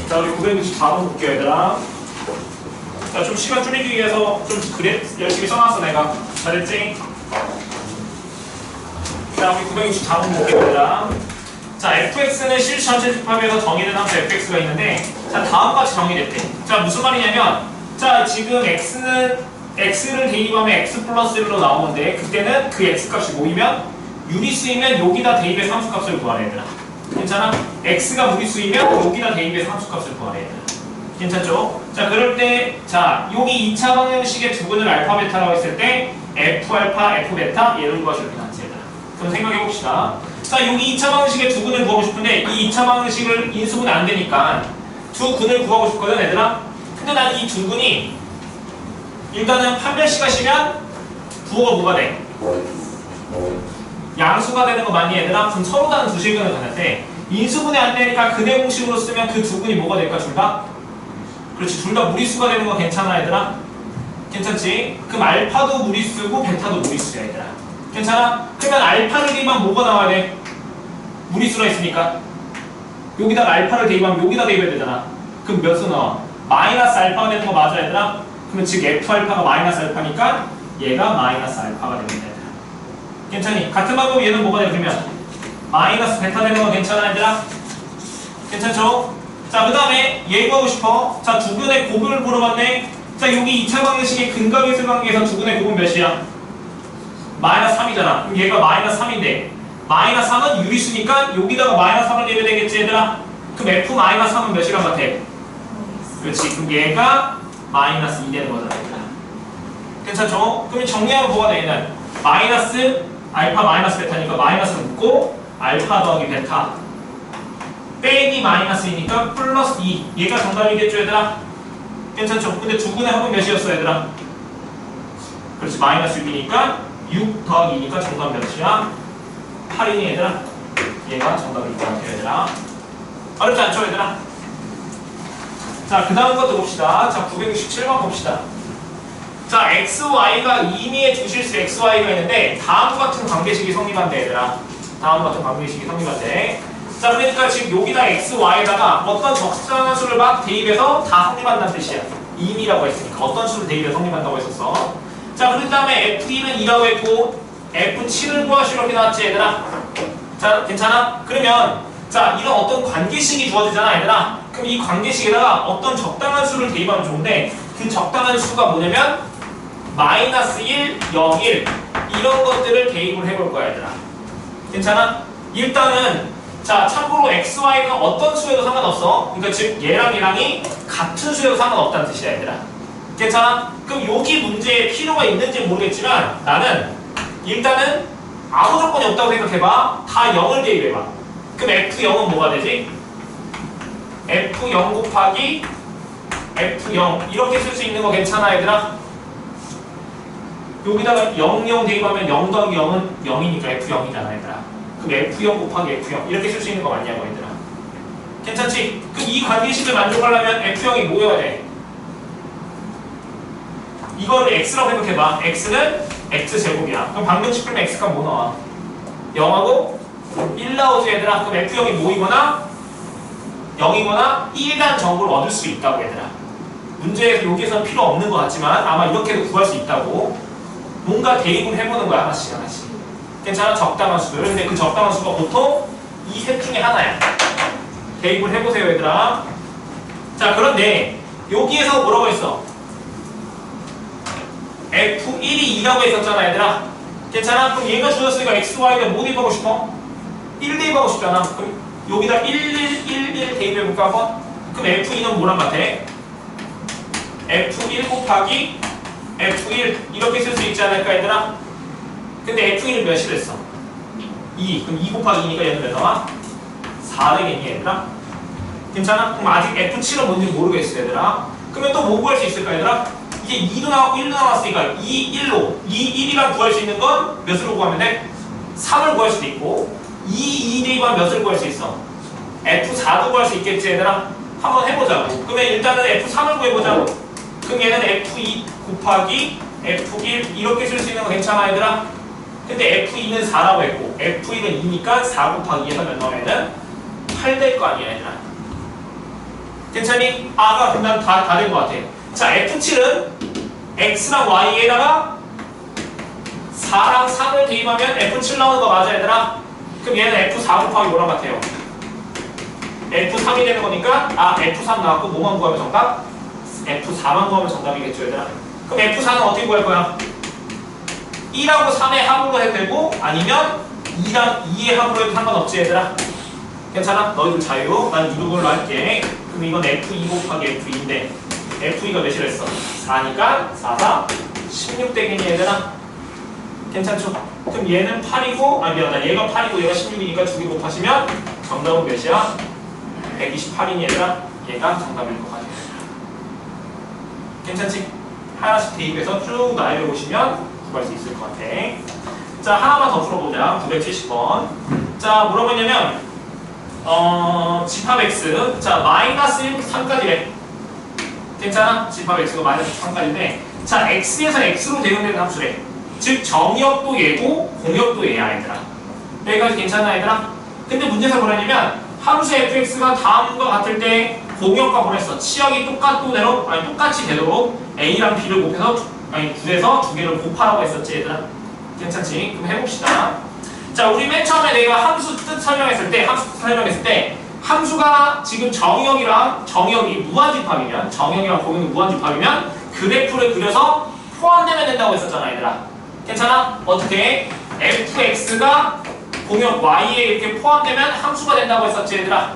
자, 우리 964번 볼게요, 얘들아. 자, 좀 시간 줄이기 위해서 좀 그래 열심히 써놨어, 내가. 잘했지? 자, 우리 964번 볼게요, 얘들아. 자, fx는 실수 전체 집합에서 정의된 함수 fx가 있는데, 자, 다음과 같이 정의됐대. 자, 무슨 말이냐면, 자, 지금 x를 대입하면 x 플러스 1로 나오는데, 그때는 그 x 값이 모이면, 유리수이면 여기다 대입해서 함수값을 구하래, 얘들아. 괜찮아? x가 무리수이면 여기다 대입해서 함수값을 구하래, 얘들아. 괜찮죠? 자, 그럴 때, 자, 여기 2차 방정식의 두근을 알파, 베타라고 했을 때, f알파, f베타, 얘를 구하시 이렇게 나왔지, 얘들아. 그럼 생각해봅시다. 자, 여기 2차 방정식의 두 근을 구하고 싶은데 이 2차 방정식을 인수분해 안 되니까 두 근을 구하고 싶거든, 얘들아. 근데 난 이 두 근이 일단은 판별식하시면 부호가 뭐가 돼? 양수가 되는 거 맞니, 얘들아? 그럼 서로 다른 두 실근을 가는데 인수분해 안 되니까 근의 공식으로 쓰면 그 두 근이 뭐가 될까, 둘 다? 그렇지, 둘 다 무리수가 되는 거 괜찮아, 얘들아? 괜찮지? 그럼 알파도 무리수고 베타도 무리수야, 얘들아. 괜찮아? 그러면 알파를 대입하면 뭐가 나와야 돼? 무리수가 있으니까 여기다가 알파를 대입하면 여기다 대입해야 되잖아. 그럼 몇 수 나와? 마이너스 알파가 되는 거 맞아, 얘들아? 그러면 즉 f 알파가 마이너스 알파니까 얘가 마이너스 알파가 됩니다, 얘들아. 괜찮니? 같은 방법으로 얘는 뭐가 돼? 그러면 마이너스 베타 되는 거 괜찮아, 얘들아? 괜찮죠? 자, 그 다음에 얘 구하고 싶어. 자, 두 근의 곱을 물어봤네. 자, 여기 2차 방정식의 근과 계수 관계에서 두 근의 곱은 몇이야? 마이너스 3이잖아. 그럼 얘가 마이너스 3인데 마이너스 3은 유리수니까 여기다가 마이너스 3을 내면 되겠지, 얘들아? 그럼 f 마이너스 3은 몇이랑 같아? 그렇지. 그럼 얘가 마이너스 2 되는 거잖아, 얘들아. 괜찮죠? 그러면 정리하면 뭐가 돼, 얘는? 마이너스 알파 마이너스 베타니까 마이너스를 묶고 알파 더하기 베타 빼기 마이너스이니까 플러스 2. 얘가 정답이겠죠, 얘들아? 괜찮죠? 근데 두 근의 합은 몇이었어, 얘들아? 그렇지. 마이너스 6이니까 6 더하기 2니까 정답 몇이야? 8이니, 얘들아? 얘가 정답일 것 같아요, 얘들아. 어렵지 않죠, 얘들아? 자, 그 다음 것도 봅시다. 자, 967번 봅시다. 자, xy가 임의의 두 실수 xy가 있는데 다음 같은 관계식이 성립한대, 얘들아. 다음 같은 관계식이 성립한대. 자, 그러니까 지금 여기다 xy에다가 어떤 적당한 수를 막 대입해서 다 성립한다는 뜻이야. 임의라고 했으니까 어떤 수를 대입해서 성립한다고 했었어. 자, 그 다음에 f2는 2라고 했고 f7을 구하시오 이렇게 나왔지, 얘들아? 자, 괜찮아? 그러면 자, 이런 어떤 관계식이 주어지잖아, 얘들아? 그럼 이 관계식에다가 어떤 적당한 수를 대입하면 좋은데 그 적당한 수가 뭐냐면 마이너스 1, 0, 1 이런 것들을 대입을 해볼 거야, 얘들아. 괜찮아? 일단은 자, 참고로 xy는 어떤 수에도 상관없어. 그러니까 즉 얘랑 얘랑이 같은 수에도 상관없다는 뜻이야, 얘들아. 괜찮아? 그럼 여기 문제에 필요가 있는지 모르겠지만 나는 일단은 아무 조건이 없다고 생각해봐. 다 0을 대입해봐. 그럼 f0은 뭐가 되지? f0 곱하기 f0 이렇게 쓸 수 있는 거 괜찮아, 얘들아? 여기다가 0, 0 대입하면 0 더하기 0은 0이니까 f0이잖아, 얘들아. 그럼 f0 곱하기 f0 이렇게 쓸 수 있는 거 맞냐고, 얘들아. 괜찮지? 그럼 이 관계식을 만족하려면 f0이 뭐여야 돼? 이거를 x라고 생각해봐. x는 x제곱이야. 그럼 방정식 풀면 x가 뭐 나와? 0하고 1 나오지, 얘들아. 그럼 f0이 뭐이거나 0이거나 1이라는 정보를 얻을 수 있다고, 얘들아. 문제에서 여기에서는 필요 없는 것 같지만 아마 이렇게도 구할 수 있다고. 뭔가 대입을 해보는 거야, 하나씩 하나씩. 괜찮아? 적당한 수를. 근데 그 적당한 수가 보통 이 셋 중에 하나야. 대입을 해보세요, 얘들아. 자, 그런데 여기에서 뭐라고 했어? f1이 2라고 했었잖아, 얘들아. 괜찮아? 그럼 얘가 주어졌으니까 xy가 뭐 대입하고 싶어? 1 대입하고 싶잖아. 그럼 여기다 1 대입해볼까 한번? 그럼 f2는 뭐랑 같아? f1 곱하기 f1 이렇게 쓸 수 있지 않을까, 얘들아? 근데 f1은 몇이 됐어? 2. 그럼 2 곱하기 2니까 얘는 몇 나와? 4 되겠니, 얘들아? 괜찮아? 그럼 아직 f7은 뭔지 모르겠어, 얘들아. 그러면 또 뭐 구할 수 있을까, 얘들아? 이제 2도 나왔고 1도 나왔으니까 2, 1로 2, 1이랑 구할 수 있는 건 몇으로 구하면 돼? 3을 구할 수도 있고 2 대입하면 몇을 구할 수 있어? F4도 구할 수 있겠지, 얘들아? 한번 해보자고. 그러면 일단은 F3을 구해보자고. 그럼 얘는 F2 곱하기 F1 이렇게 쓸 수 있는 거 괜찮아, 얘들아? 근데 F2는 4라고 했고 F1은 2니까 4 곱하기 2에서 몇 나오면은 8 될 거 아니야, 얘들아? 괜찮니? 아가 그냥 다 된 것 같아. 자, F7은 X랑 Y에다가 4랑 3을 대입하면 F7 나오는 거 맞아, 얘들아? 그럼 얘는 F4 곱하기 뭐랑 같아요? F3이 되는 거니까, F3 나왔고, 뭐만 구하면 정답? F4만 구하면 정답이겠죠, 얘들아? 그럼 F4는 어떻게 구할 거야? 1하고 3의 합으로 해도 되고, 아니면 2랑 2의 합으로 해도 상관없지, 얘들아? 괜찮아? 너희들 자유. 난 이걸로 할게. 그럼 이건 F2 곱하기 F2인데, F2가 몇이랬어? 4니까 4, 4, 16 되겠니, 얘들아? 괜찮죠? 그럼 얘는 8이고, 미안하다. 얘가 8이고 얘가 16이니까 두 개 곱하시면 정답은 몇이야? 128이니, 얘들아? 얘가 정답일 것 같아요. 괜찮지? 하나씩 대입해서 쭉 나열해 보시면 구할 수 있을 것 같아. 자, 하나만 더 풀어보자. 970번. 자, 뭐라고 했냐면, 집합 x. 자, 마이너스 1부터 3까지래. 괜찮아? 집합 x가 마이너스 3까지인데, 자, x에서 x로 대응되는 함수래. 즉, 정역도 얘고, 공역도 얘야, 얘들아. 여기까지 괜찮아, 얘들아? 근데 문제에서 뭐라냐면, 함수 fx가 다음과 같을 때, 공역과 보냈어. 치역이 똑같이 되도록 a랑 b를 곱해서, 구해서 두 개를 곱하라고 했었지, 얘들아? 괜찮지? 그럼 해봅시다. 자, 우리 맨 처음에 내가 함수 뜻 설명했을 때, 함수가 지금 정역이 무한집합이면, 정역이랑 공역이 무한집합이면, 그래프를 그려서 포함되면 된다고 했었잖아, 얘들아. 괜찮아? 어떻게? fx가 공역 y에 이렇게 포함되면 함수가 된다고 했었지, 얘들아.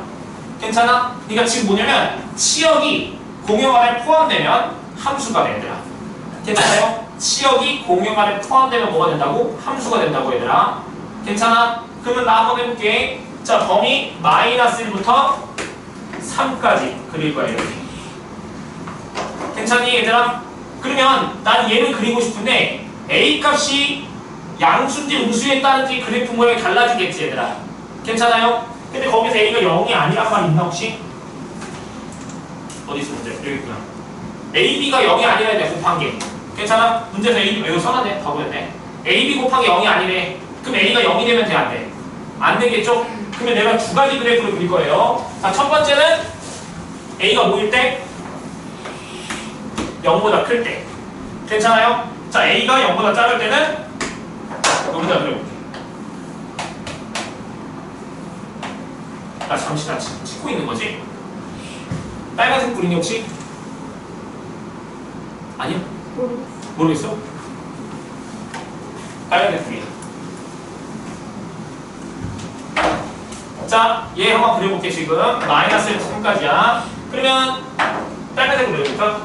괜찮아? 그러니까 지금 뭐냐면, 치역이 공역 안에 포함되면 함수가 돼, 얘들아. 괜찮아요? 치역이 공역 안에 포함되면 뭐가 된다고? 함수가 된다고, 얘들아. 괜찮아? 그러면 나 한번 해볼게. 자, 범위 마이너스 1부터 3까지 그릴 거야, 이렇게. 괜찮니, 얘들아? 그러면 난 얘를 그리고 싶은데 A 값이 양수인지 음수에 따른지 그래프 모양이 달라지겠지, 얘들아. 괜찮아요? 근데 거기서 A가 0이 아니란 말 있나, 혹시? 어디 있어, 문제? 여기 있구나. AB가 0이 아니라 돼, 곱한 게. 괜찮아? 문제에서 이거 써놨네. 바보였네. AB 곱하기 0이 아니래. 그럼 A가 0이 되면 돼, 안 돼? 안 되겠죠? 그러면 내가 두 가지 그래프를 그릴 거예요. 자, 첫 번째는 A가 뭐일 때? 0보다 클 때. 괜찮아요? 자, A가 0보다 작을 때는 여기다 그려볼게. 잠시 나 찍고 있는 거지? 빨간색 그리니 혹시? 아니야? 모르겠어? 빨간색 그리. 자, 얘 한번 그려볼게, 지금. 마이너스 3까지야. 그러면, 빨간색으로 그려볼까?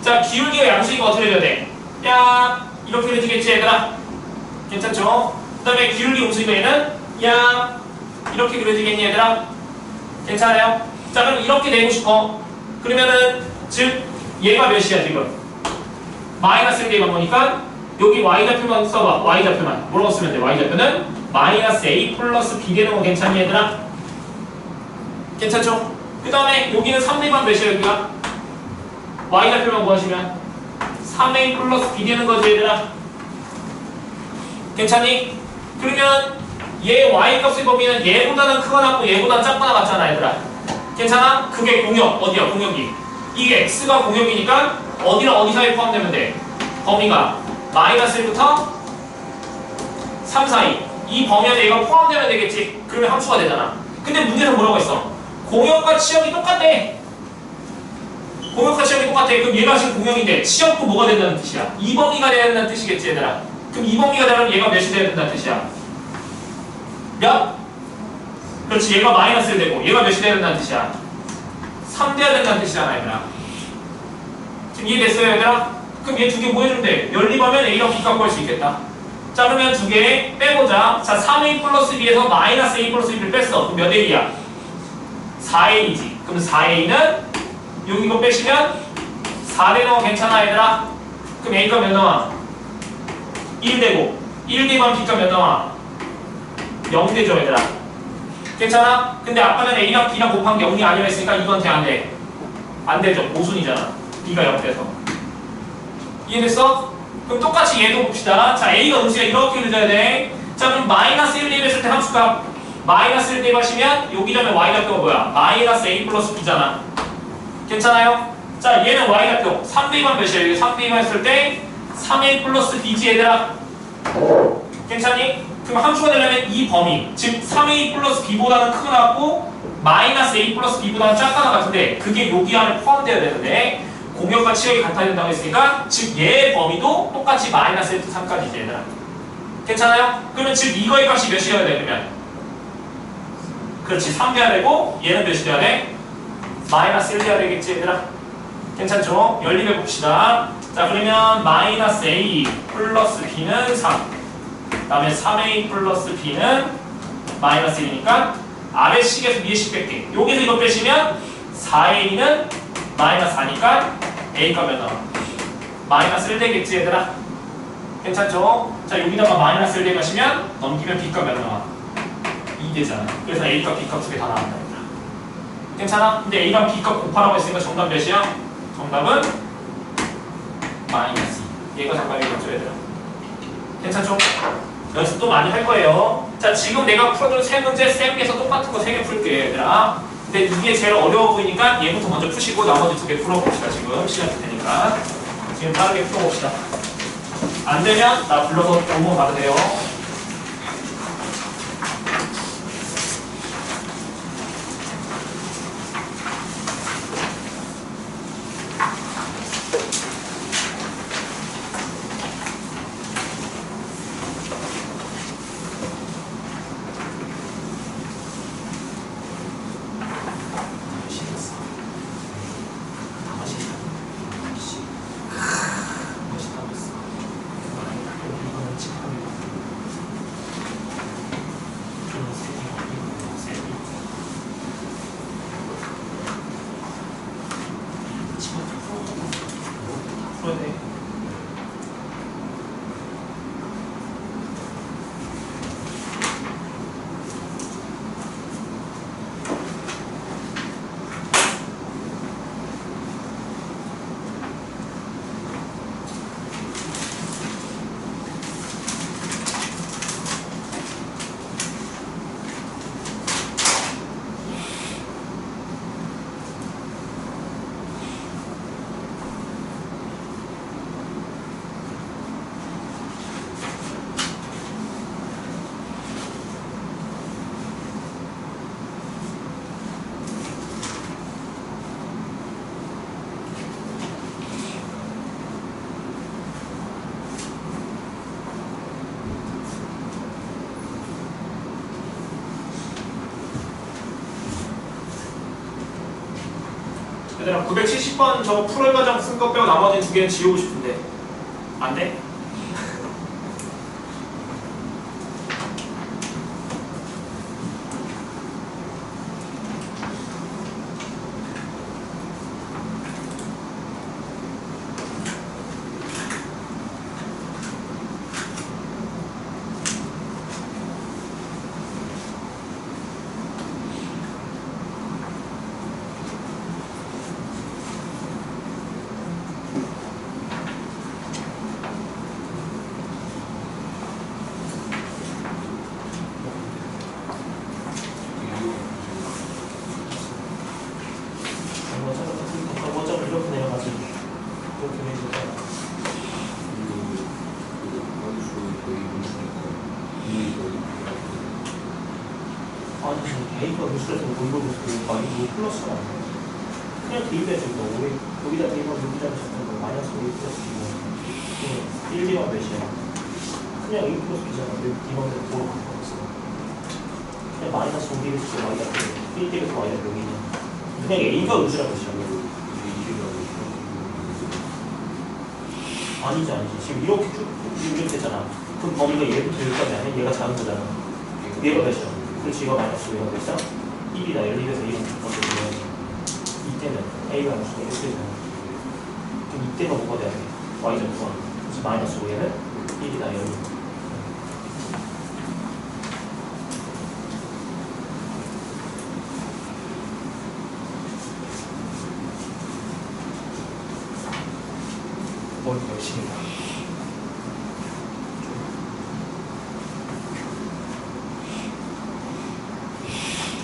자, 기울기가 양수니까 어떻게 그려야 돼? 야, 이렇게 그려지겠지, 얘들아? 괜찮죠? 그 다음에 기울기 음수니까 얘는, 야, 이렇게 그려지겠니, 얘들아? 괜찮아요? 자, 그럼 이렇게 내고 싶어. 그러면은, 즉, 얘가 몇이야, 지금? 마이너스를 대입한 거니까, 여기 y좌표만 써봐. y좌표만. 뭐라고 쓰면 돼? y좌표는 마이너스 a 플러스 b 되는 거 괜찮니, 얘들아? 괜찮죠? 그 다음에 여기는 3 대입하면 몇이야, 여기가? y좌표만 구하시면 3a 플러스 b 되는 거지, 얘들아? 괜찮니? 그러면 얘 y값의 범위는 얘보다는 크거나 같고 얘보다는 작거나 같잖아, 얘들아. 괜찮아? 그게 공역. 어디야, 공역이? 이게 x가 공역이니까 어디랑 어디 사이에 포함되면 돼? 범위가 마이너스 1부터 3 사이. 이 범위 안에 얘가 포함되면 되겠지. 그러면 함수가 되잖아. 근데 문제는 뭐라고 했어? 공역과 치역이 똑같대. 공역과 치역이 똑같아. 그럼 얘가 지금 공역인데 치역도 뭐가 된다는 뜻이야? 이 범위가 돼야 된다는 뜻이겠지, 얘들아. 그럼 이 범위가 되려면 얘가 몇이 돼야 된다는 뜻이야? 몇? 그렇지. 얘가 마이너스 1 되고 얘가 몇이 돼야 된다는 뜻이야? 3 돼야 된다는 뜻이잖아, 얘들아. 지금 이해됐어요, 얘들아? 그럼 얘 두 개 뭐 해주면 돼? 연립하면 A랑 B 값 구할 수 있겠다. 자, 그러면 두 개 빼보자. 자, 3A 플러스 B에서 마이너스 A 플러스 B를 뺐어. 그럼 몇 A야? 4A지. 그럼 4A는 여기 이거 빼시면 4 되는 거 괜찮아, 얘들아? 그럼 A값 몇 나와? 1 되고 1 대입하면 B값 몇 나와? 0 되죠, 얘들아? 괜찮아? 근데 아까는 A랑 B랑 곱한 게 0이 아니라 했으니까 이건 돼, 안 돼? 안 되죠. 모순이잖아. B가 0 돼서. 이해됐어? 그럼 똑같이 얘도 봅시다. 자, A가 음수야. 이렇게 그려야 돼. 자, 그럼 마이너스 1 대입했을 때 함수값 마이너스 1 대입하시면 여기 점에 Y좌표가 뭐야? 마이너스 A 플러스 B잖아. 괜찮아요? 자, 얘는 y좌표 3b만 몇이에요? 이게 3b만 했을 때 3a 플러스 b지 얘들아. 괜찮니? 그럼 함수가 되려면 이 범위, 즉 3a 플러스 b보다는 크거나고 마이너스 a 플러스 b보다는 작거나 같은데 그게 여기 안에 포함되어야 되는데 공역과 치역이 같아야 된다고 했으니까 즉 얘의 범위도 똑같이 마이너스 1, 3까지지 얘들아. 괜찮아요? 그러면 즉 이거의 값이 몇이어야 돼 그러면? 그렇지 3 돼야 되고 얘는 몇이 돼야 돼? 마이너스 1 돼야 되겠지 얘들아. 괜찮죠? 연립해 봅시다. 자 그러면 마이너스 a 플러스 b는 3 그 다음에 3a 플러스 b는 마이너스 1이니까 아래 식에서 위에 식 뺄게. 여기서 이거 빼시면 4a는 마이너스 4니까 a가 몇 나와? 마이너스 1 되겠지 얘들아. 괜찮죠? 자 여기다가 마이너스 1 대가시면 넘기면 b가 몇 나와? 2 되잖아. 그래서 a값 b값 두 개 다 나온다 얘들아. 괜찮아? 근데 a랑 b값 곱하라고 했으니까 정답 몇이야? 정답은 마이너스 2. 얘가 정답이겠죠 얘들아. 괜찮죠? 연습 또 많이 할 거예요. 자 지금 내가 풀어준 세 문제 쌤께서 똑같은 거 3개 풀게 얘들아. 근데 이게 제일 어려워 보이니까 얘부터 먼저 푸시고 나머지 2개 풀어봅시다. 지금 시간 줄 테니까 지금 빠르게 풀어봅시다. 안 되면 나 불러서 공부 봐도 돼요. 얘들아 970번 저거 풀을 과정 쓴 거 빼고 나머지 2개는 지우고 싶은데 안 돼? A가 무수에서 보이고 많이 플러스가 안 돼. 그냥 대입해서 이거 5에 여기다 대입하면 여기다 대입하면 마이너스 5 플러스 B고 1, D가 몇이야? 그냥 A 플러스 B잖아. 여기 D만 뭐로 바꿔봤어. 그냥 마이너스 5D에서 Y가 1D에서 Y가 여기는 그냥 A가 의주라는 것이야. 아니지 지금 이렇게 쭉 이렇게 됐잖아. 그럼 범위가 얘부터 여기까지 아니야? 얘가 작은 거잖아. 얘가 몇이야? 그렇지 이거 마이너스 5가 됐어? 1이다 1에서 1은 바꿔주면 이때는 A가 무슨 이렇게 되잖아. 그럼 이때가 뭐가 돼야 돼? Y점수가 그래서 마이너스 5에는 1이다 1이 뭘 열심히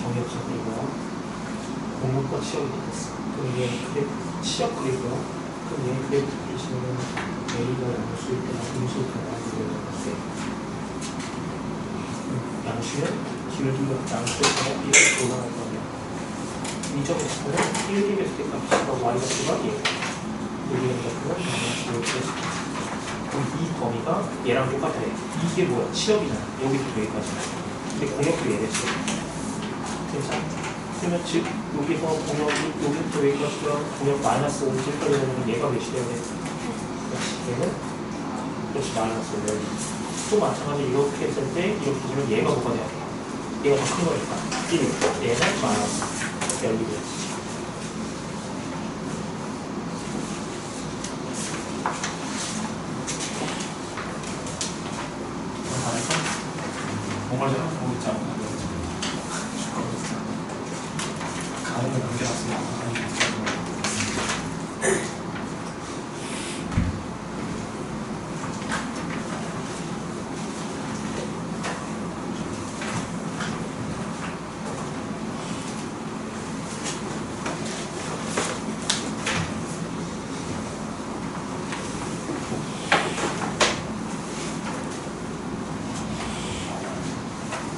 정리 없어 그리고 공급과 치역이 됐어. 그럼 얘 그래프, 치역 그래프야. 그럼 얘 그래프를 지금 A가 양수일 때나 분수일 때나 이렇게 양수면 기울기가 양수에서 이렇게 올라갈 거 아니야. 이 점에서는 1, 2의 값이 Y가 들어가기 여기는 것들은 이렇게 그럼 이 범위가 얘랑 똑같아. 이게 뭐야? 치역이잖아. 여기부터 여기까지. 근데 공역도 얘겠지. 괜찮아? 그러면 즉 여기서 공역이 여기부터 여기까지가 공역 마이너스 5까지 되면 얘가 몇이 돼야 돼? 그렇지. 얘는 그렇지 마이너스 5. 또 마찬가지 이렇게 했을 때 이렇게 되면 얘가 뭐가 돼야 돼? 얘가 더 큰 거니까 1. 얘는 마이너스 열리고 있지. 정말 제가 보고 있지 않나? 가능을 남겨놨습니다.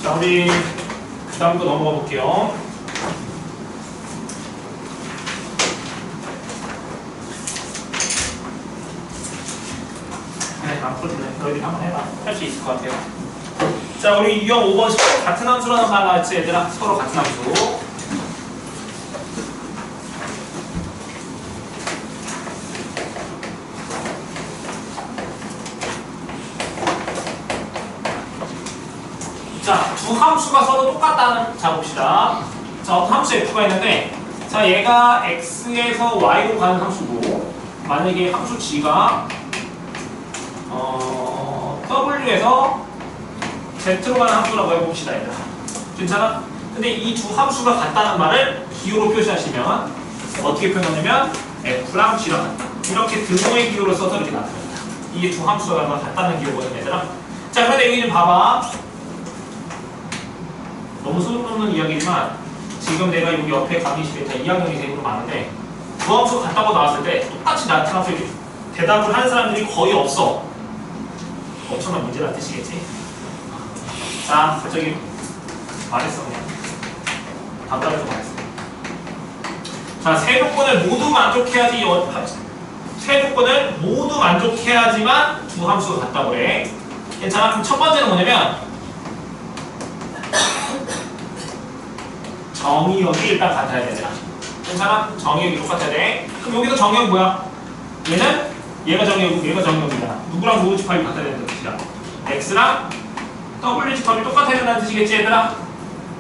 자, 우리 그 다음 거 넘어가 볼게요. 네, 앞으로 너희들이 한번 해봐. 할 수 있을 것 같아요. 자, 우리 유형 5번 서로 같은 함수라는 말 나왔지, 얘들아? 서로 같은 함수. 자, 두 함수가 서로 똑같다는, 자, 봅시다. 자, 어떤 함수 f가 있는데, 자, 얘가 x에서 y로 가는 함수고, 만약에 함수 g가, w에서 z로 가는 함수라고 해봅시다, 얘들아. 괜찮아? 근데 이 두 함수가 같다는 말을 기호로 표시하시면, 어떻게 표현하냐면, f랑 g랑 같다. 이렇게 등호의 기호로 써서 이렇게 나타납니다. 이게 두 함수가 같다는 기호거든요, 얘들아. 자, 그런데 여기 좀 봐봐. 너무 소용없는 이야기지만 지금 내가 여기 옆에 강의실에 2학년이 많은데 두 함수 같다고 나왔을 때 똑같이 나타나서 이렇게 대답을 하는 사람들이 거의 없어. 엄청난 문제라는 뜻이겠지. 자, 갑자기 말했어. 그냥 답답해서 말했어. 자, 세 조건을 모두 만족해야지, 세 조건을 모두 만족해야지만 두 함수가 같다고 그래. 괜찮아? 그럼 첫 번째는 뭐냐면 정의역이 일단 같아야 되잖아. 괜찮아? 정의역이 똑같아야 돼. 그럼 여기서 정의역 뭐야? 얘는 얘가 정의역이고 얘가 정의역이잖아. 누구랑 누구 집합이 같아야 된다는 뜻이야. x랑 w 집합이 똑같아야 된다는 뜻이겠지, 얘들아?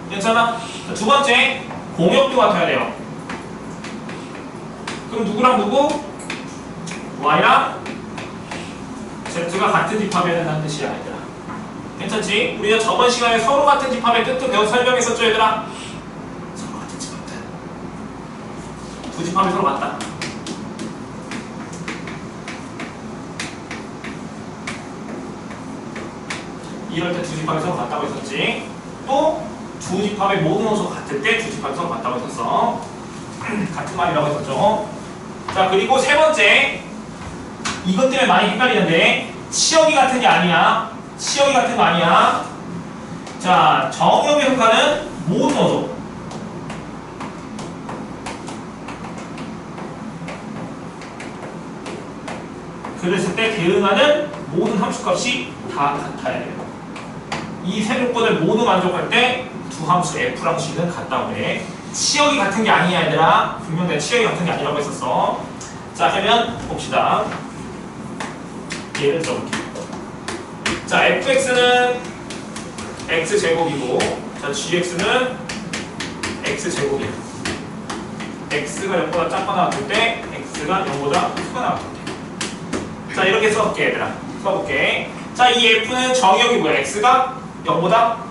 괜찮아? 두 번째, 공역도 같아야 돼요. 그럼 누구랑 누구? y랑 z가 같은 집합이어야 된다는 뜻이야, 얘들아. 괜찮지? 우리가 저번 시간에 서로 같은 집합의 뜻도 배워 설명했었죠, 얘들아? 두 집합이 서로 같다. 이럴 때 두 집합이 서로 같다고 했었지. 또 두 집합의 모든 원소가 같을 때 두 집합이 서로 같다고 했었어. 같은 말이라고 했었죠. 자, 그리고 세 번째, 이것 때문에 많이 헷갈리는데 치역이 같은 게 아니야. 치역이 같은 거 아니야. 자, 정역에 속하는 모든 원소. 그랬을 때 대응하는 모든 함수값이 다 같아야 돼요. 이 세 조건을 모두 만족할 때 두 함수 f랑 g는 같다고 해. 치역이 같은 게 아니야, 얘들아. 분명 내가 치역이 같은 게 아니라고 했었어. 자, 그러면 봅시다. 얘를 써볼게. 자, fx는 x제곱이고, 자, gx는 x제곱이야. x가 0보다 작거나 같을 때 x가 0보다 크거나 같을 때. 자, 이렇게 써볼게, 얘들아. 써볼게. 자, 이 f는 정의역이 뭐야? x가 0보다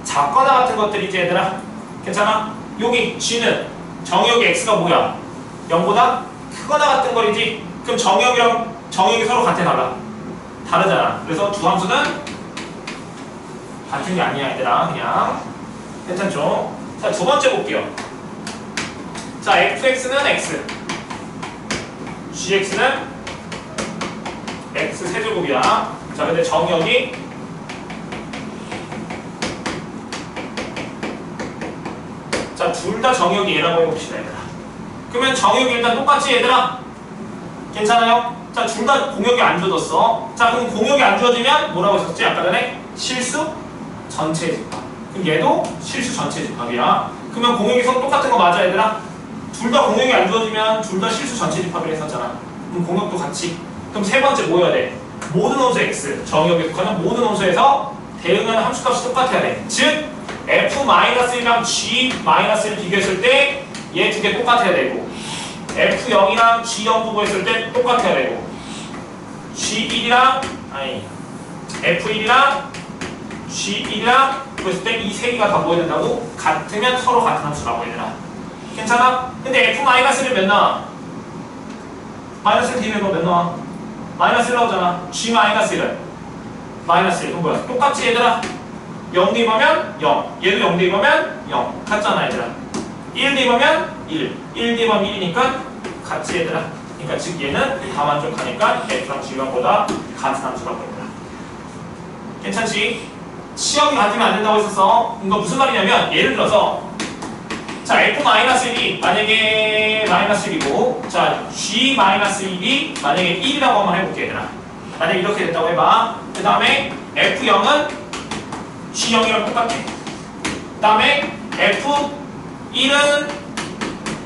작거나 같은 것들이지, 얘들아. 괜찮아? 여기 g는 정의역이 x가 뭐야? 0보다 크거나 같은 거리지. 그럼 정의역이 서로 같아, 달라? 다르잖아. 그래서 두 함수는 같은 게 아니야, 얘들아. 그냥 괜찮죠? 자, 두 번째 볼게요. 자, fx는 x, gx는 x 세제곱이야. 자, 근데 정역이 자, 둘 다 정역이 얘라고 해봅시다, 얘들아. 그러면 정역이 일단 똑같지, 얘들아? 괜찮아요? 자, 둘 다 공역이 안 주어졌어. 자, 그럼 공역이 안 주어지면 뭐라고 했었지? 아까 전에 실수 전체 집합. 그럼 얘도 실수 전체 집합이야. 그러면 공역에서 똑같은 거 맞아, 얘들아? 둘 다 공역이 안 주어지면 둘 다 실수 전체 집합을 했었잖아. 그럼 공역도 같이. 그럼 세 번째 뭐 해야 돼? 모든 함수 x, 정역에 속하는 모든 함수에서 대응하는 함수값이 똑같아야 돼. 즉, f-1랑 g-를 비교했을 때 얘 두 개 똑같아야 되고, f0이랑 g0 부부했을 때 똑같아야 되고, f1이랑 g1이랑 그랬을 때 이 세 개가 다 뭐해야 된다고? 같으면 서로 같은 함수라고 얘들아. 괜찮아? 근데 f-를 몇 나와? 마이너스를 뒤에서 몇 나와? 마이너스 1 나오잖아. g-1은 마이너스 1. 그럼 뭐야? 똑같이 얘들아. 0 대입하면 0. 얘도 0 대입하면 0. 같잖아 얘들아. 1 대입하면 1. 1 대입하면 1이니까 같이 얘들아. 그러니까 즉 얘는 다 만족하니까 f랑 g랑보다 같은 함수라고 얘들아. 괜찮지? 치역이 같으면 안 된다고 했었어. 이거 무슨 말이냐면 예를 들어서 자, f-1이 만약에 -1이고 자, g-1이 만약에 1이라고 한번 해볼게 얘들아. 만약에 이렇게 됐다고 해봐. 그 다음에 f0은 g0이랑 똑같아. 그 다음에 f1은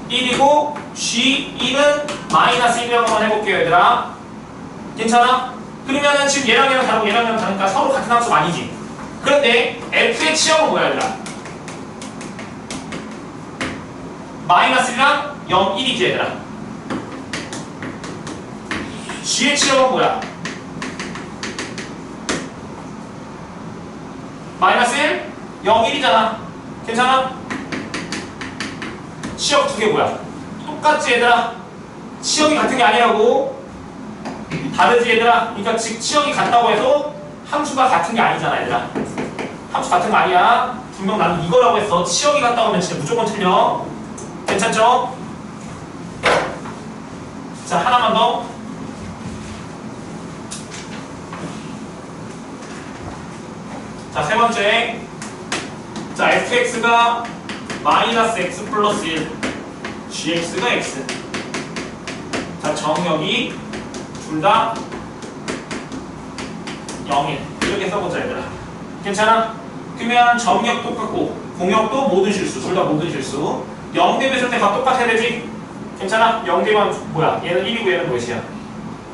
1이고 g1은 -1이라고 한번 해볼게요 얘들아. 괜찮아? 그러면은 지금 얘랑 얘랑 다르고 얘랑 얘랑 다르니까 서로 같은 함수 아니지. 그런데 f의 치역은 뭐야 얘들아? -1이랑 0, 1이지 얘들아. g의 치역은 뭐야? -1, 0, 1이잖아. 괜찮아? 치역 두 개 뭐야? 똑같지 얘들아? 치역이 같은 게 아니라고. 다르지 얘들아? 그러니까 즉 치역이 같다고 해서 함수가 같은 게 아니잖아 얘들아. 함수 같은 거 아니야. 분명 나는 이거라고 했어. 치역이 같다고 하면 진짜 무조건 틀려. 괜찮죠? 자, 하나만 더. 자, 세 번째. 자, fx가 -x 플러스 1, gx가 x. 자, 정역이 둘 다 0일. 이렇게 써보자, 얘들아. 괜찮아? 그러면 정역 똑같고, 공역도 모든 실수. 둘 다 모든 실수. 0 대입했을 때 다 똑같아야 되지? 괜찮아? 0 대입하면 뭐야? 얘는 1이고 얘는 몇이야?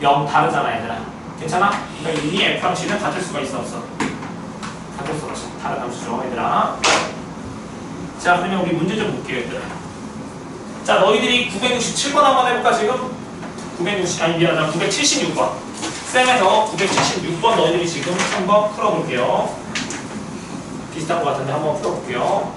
0 다르잖아, 얘들아. 괜찮아? 그러니까 이미 f랑 g는 같을 수가 있어, 없어? 같을 수가 없어. 다른 함수죠, 얘들아. 자, 그러면 우리 문제 좀 볼게요, 얘들아. 자, 너희들이 967번 한번 해볼까, 지금? 976번. 쌤에서 976번 너희들이 지금 한번 풀어볼게요. 비슷한 것 같은데 한번 풀어볼게요.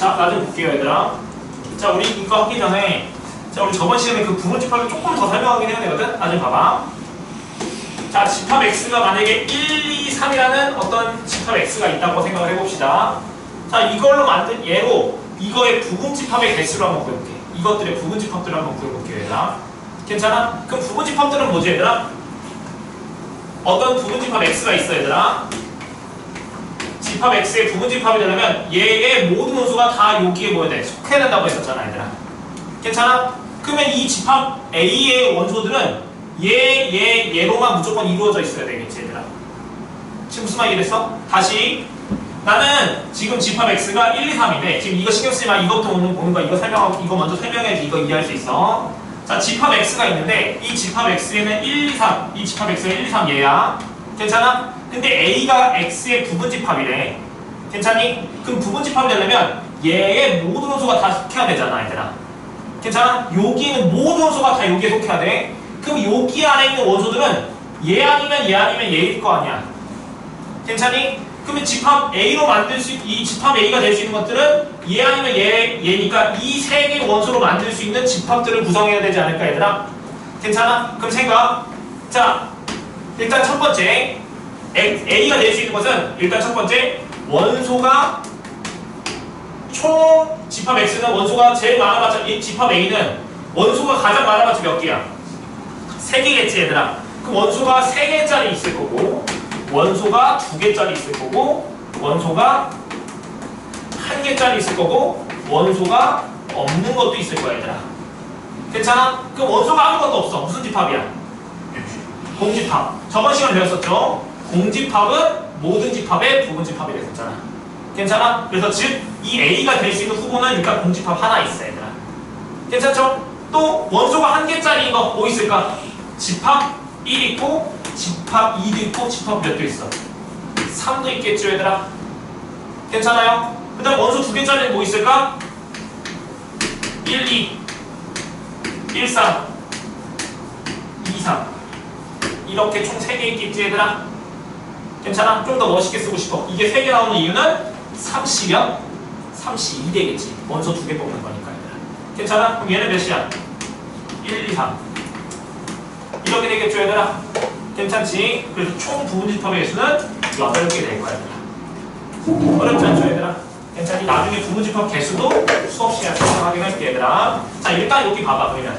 자, 나 좀 볼게요, 얘들아. 자, 우리 이거 하기 전에 자, 우리 저번 시간에 그 부분 집합을 조금 더 설명하긴 해야 되거든? 나 좀 봐봐. 자, 집합 x가 만약에 1, 2, 3이라는 어떤 집합 x가 있다고 생각을 해봅시다. 자, 이걸로 만든 예로 이거의 부분 집합의 개수를 한번 구해볼게. 이것들의 부분 집합들을 한번 구해볼게요, 얘들아. 괜찮아? 그럼 부분 집합들은 뭐지, 얘들아? 어떤 부분 집합 x가 있어, 얘들아. 집합 x의 부분 집합이 되려면 얘의 모든 원소가 다 여기에 뭐야 돼? 속해야 된다고 했었잖아, 얘들아. 괜찮아? 그러면 이 집합 A의 원소들은 얘로만 무조건 이루어져 있어야 되겠지, 얘들아. 지금 무슨 말이 됐어? 다시. 나는 지금 집합 X가 1, 2, 3인데 지금 이거 신경 쓰지 마. 이것부터 보는 거야. 이거 설명하고 이거 먼저 설명해야지 이거 이해할 수 있어. 자, 집합 X가 있는데 이 집합 X에는 1, 2, 3. 이 집합 X가 1, 2, 3 얘야. 괜찮아? 근데 A가 X의 부분 집합이래. 괜찮니? 그럼 부분 집합이 되려면 얘의 모든 원소가 다 속해야 되잖아, 얘들아. 괜찮아? 여기는 모든 원소가 다 여기에 속해야 돼. 그럼 여기 안에 있는 원소들은 얘 아니면 얘일 거 아니야. 괜찮니? 그러면 집합 A로 만들 수, 이 집합 A가 될 수 있는 것들은 얘 아니면 얘니까 이 세 개의 원소로 만들 수 있는 집합들을 구성해야 되지 않을까, 얘들아? 괜찮아? 그럼 생각. 자, 일단 첫 번째 A가 될 수 있는 것은 일단 첫 번째 원소가 총 집합 X는 원소가 제일 많아봤자 이 집합 A는 원소가 가장 많아봤자 몇 개야? 3개겠지, 얘들아. 그럼 원소가 3개짜리 있을 거고 원소가 2개짜리 있을 거고 원소가 1개짜리 있을 거고 원소가 없는 것도 있을 거야, 얘들아. 괜찮아? 그럼 원소가 아무것도 없어. 무슨 집합이야? 공집합. 저번 시간에 배웠었죠? 공집합은 모든 집합의 부분 집합이 됐었잖아. 괜찮아? 그래서 즉 이 A가 될 수 있는 후보는 일단 공집합 하나 있어, 얘들아. 괜찮죠? 또 원소가 1개짜리인 거 뭐 있을까? 집합 1 있고 집합 2도 있고 집합 몇도 있어? 3도 있겠죠, 얘들아. 괜찮아요? 그 다음 원소 2개짜리는 뭐 있을까? 1, 2 1, 3 2, 3 이렇게 총 3개 있겠지, 얘들아. 괜찮아? 좀 더 멋있게 쓰고 싶어. 이게 3개 나오는 이유는 3C면 3C 2되겠지. 원소 2개 뽑는 거니까, 얘들아. 괜찮아? 그럼 얘는 몇이야? 1, 2, 3 이렇게 되겠죠, 얘들아. 괜찮지? 그래서 총 부분 집합의 개수는 8개 될 거야, 얘들아. 어렵지 않죠, 얘들아? 괜찮니? 나중에 부분 집합 개수도 수업 시간에 설명하게 얘들아. 자, 일단 여기 봐봐, 그러면.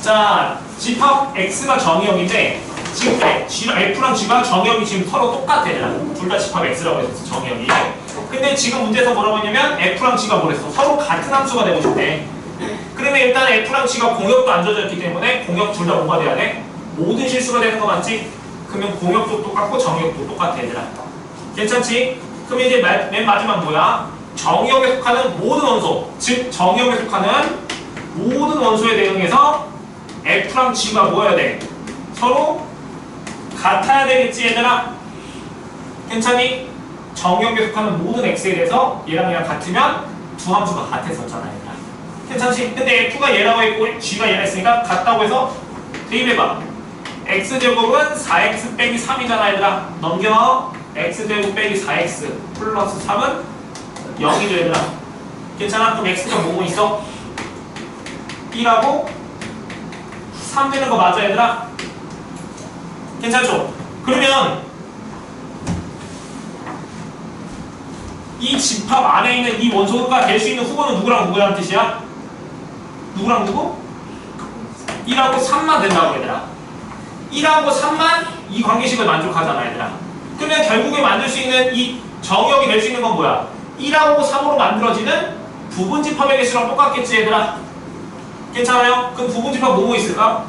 자, 집합 X가 정의역인데 지금 F랑 G가 정의역이 지금 서로 똑같아, 얘들아. 둘 다 집합 X라고 했었어, 정의역이. 근데 지금 문제에서 뭐라고 했냐면 F랑 G가 뭐랬어? 서로 같은 함수가 되고 싶대. 그러면 일단 F랑 G가 공역도 안 져졌기 때문에 공역 둘 다 뭐가 돼야 돼? 모든 실수가 되는 거 맞지? 그러면 공역도 똑같고 정역도 똑같아, 얘들아. 괜찮지? 그럼 이제 맨 마지막 뭐야? 정역에 속하는 모든 원소, 즉 정역에 속하는 모든 원소에 대응해서 F랑 G가 뭐여야 돼? 서로 같아야 되겠지, 얘들아? 괜찮니? 정역에 속하는 모든 X에 대해서 얘랑 얘랑 같으면 두 함수가 같았었잖아, 얘들아. 괜찮지? 근데 F가 얘라고 했고 G가 얘라 했으니까 같다고 해서 대입해봐. X제곱은 4X 빼기 3이잖아, 얘들아. 넘겨. X제곱 빼기 4X 플러스 3은 0이죠, 얘들아. 괜찮아? 그럼 X가 뭐뭐 있어? 1하고 3 되는 거 맞아, 얘들아? 괜찮죠? 그러면 이 집합 안에 있는 이 원소가 될 수 있는 후보는 누구랑 누구라는 뜻이야? 누구랑 누구? 1하고 3만 된다고, 얘들아. 1하고 3만 이 관계식을 만족하잖아, 얘들아. 그러면 결국에 만들 수 있는 이 정역이 될 수 있는 건 뭐야? 1하고 3으로 만들어지는 부분 집합의 개수랑 똑같겠지, 얘들아. 괜찮아요? 그럼 부분 집합 뭐뭐 있을까?